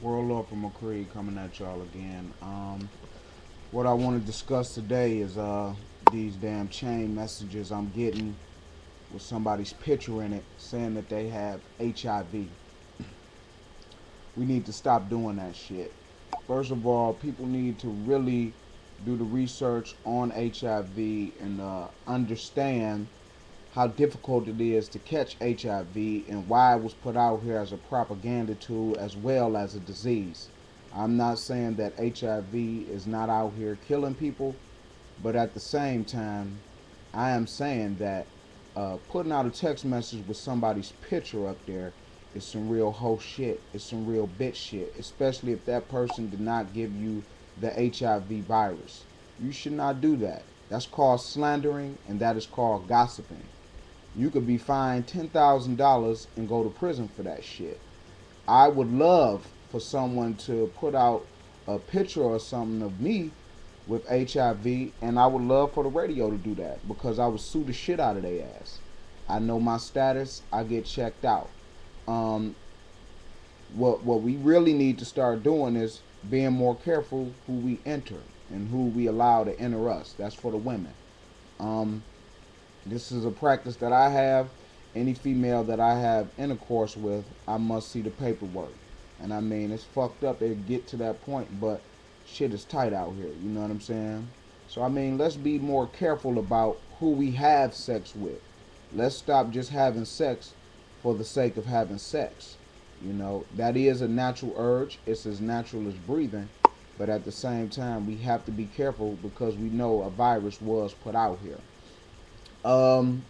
Worldorphanmycreed coming at y'all again. What I want to discuss today is these damn chain messages I'm getting with somebody's picture in it saying that they have HIV. We need to stop doing that shit. First of all, people need to really do the research on HIV and understand how difficult it is to catch HIV and why it was put out here as a propaganda tool as well as a disease. I'm not saying that HIV is not out here killing people, but at the same time, I am saying that putting out a text message with somebody's picture up there is some real hoe shit. It's some real bitch shit, especially if that person did not give you the HIV virus. You should not do that. That's called slandering and that is called gossiping. You could be fined $10,000 and go to prison for that shit. I would love for someone to put out a picture or something of me with HIV, and I would love for the radio to do that because I would sue the shit out of their ass. I know my status. I get checked out. Um, what we really need to start doing is being more careful who we enter and who we allow to enter us. That's for the women. Um, this is a practice that I have. Any female that I have intercourse with, I must see the paperwork. And I mean, it's fucked up to get to that point, but shit is tight out here. You know what I'm saying? So, I mean, let's be more careful about who we have sex with. Let's stop just having sex for the sake of having sex. You know, that is a natural urge. It's as natural as breathing. But at the same time, we have to be careful because we know a virus was put out here. Um,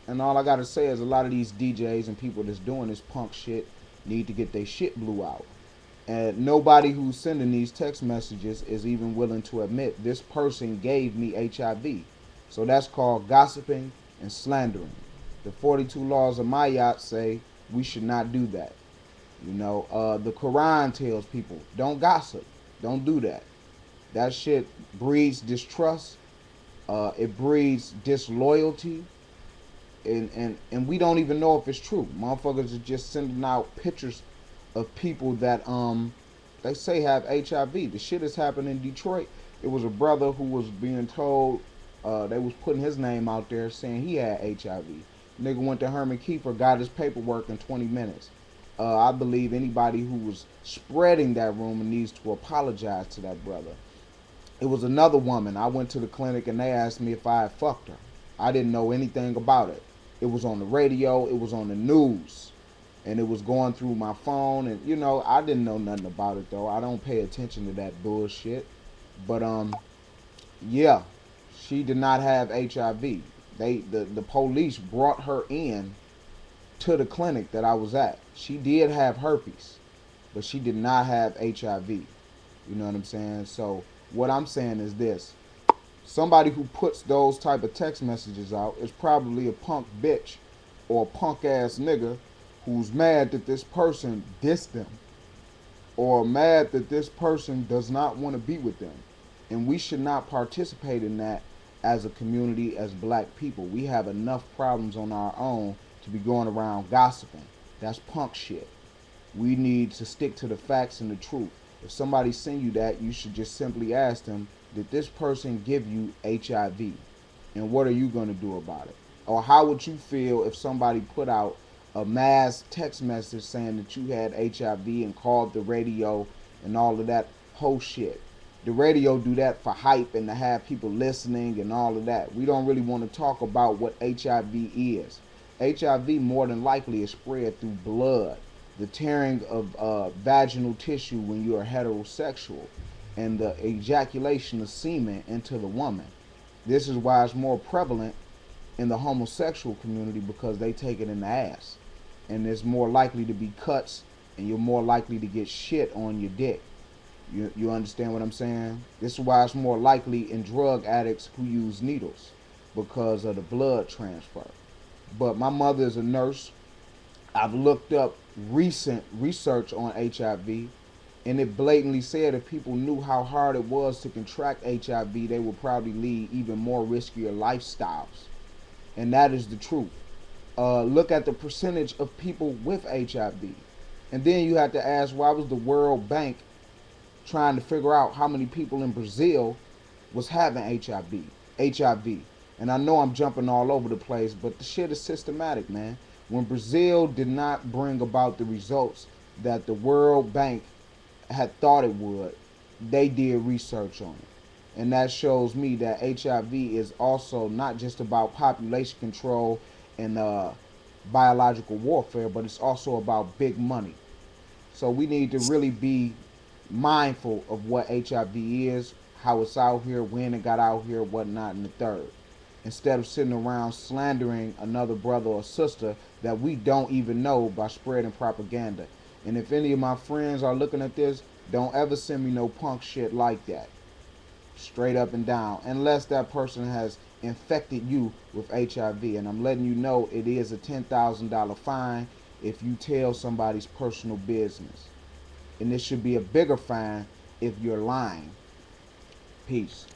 and all I gotta say is a lot of these DJs and people that's doing this punk shit need to get their shit blew out. And nobody who's sending these text messages is even willing to admit this person gave me HIV. So that's called gossiping and slandering. The 42 laws of Mayat say we should not do that. You know, the Quran tells people don't gossip, don't do that. That shit breeds distrust. It breeds disloyalty, and we don't even know if it's true. Motherfuckers are just sending out pictures of people that they say have HIV. The shit has happened in Detroit. It was a brother who was being told they was putting his name out there saying he had HIV. Nigga went to Herman Kiefer, got his paperwork in 20 minutes. I believe anybody who was spreading that rumor needs to apologize to that brother. It was another woman. I went to the clinic and they asked me if I had fucked her. I didn't know anything about it. It was on the radio, it was on the news, and it was going through my phone. And you know, I didn't know nothing about it though. I don't pay attention to that bullshit. But yeah, she did not have HIV. The police brought her in to the clinic that I was at. She did have herpes, but she did not have HIV. You know what I'm saying? So what I'm saying is this: somebody who puts those type of text messages out is probably a punk bitch or a punk ass nigga who's mad that this person dissed them or mad that this person does not want to be with them. And we should not participate in that as a community, as black people. We have enough problems on our own to be going around gossiping. That's punk shit. We need to stick to the facts and the truth. If somebody send you that, you should just simply ask them, did this person give you HIV? And what are you going to do about it? Or how would you feel if somebody put out a mass text message saying that you had HIV and called the radio and all of that whole shit? The radio do that for hype and to have people listening and all of that. We don't really want to talk about what HIV is. HIV more than likely is spread through blood, the tearing of vaginal tissue when you are heterosexual, and the ejaculation of semen into the woman. This is why it's more prevalent in the homosexual community because they take it in the ass. And there's more likely to be cuts and you're more likely to get shit on your dick. You understand what I'm saying? This is why it's more likely in drug addicts who use needles because of the blood transfer. But my mother is a nurse. I've looked up recent research on HIV, and it blatantly said if people knew how hard it was to contract HIV, they would probably lead even more riskier lifestyles. And that is the truth. Look at the percentage of people with HIV. And then you have to ask, why was the World Bank trying to figure out how many people in Brazil was having HIV? HIV. And I know I'm jumping all over the place, but the shit is systematic, man. When Brazil did not bring about the results that the World Bank had thought it would, they did research on it. And that shows me that HIV is also not just about population control and biological warfare, but it's also about big money. So we need to really be mindful of what HIV is, how it's out here, when it got out here, whatnot, and the third. Instead of sitting around slandering another brother or sister that we don't even know by spreading propaganda. And if any of my friends are looking at this, don't ever send me no punk shit like that. Straight up and down. Unless that person has infected you with HIV. And I'm letting you know it is a $10,000 fine if you tell somebody's personal business. And this should be a bigger fine if you're lying. Peace.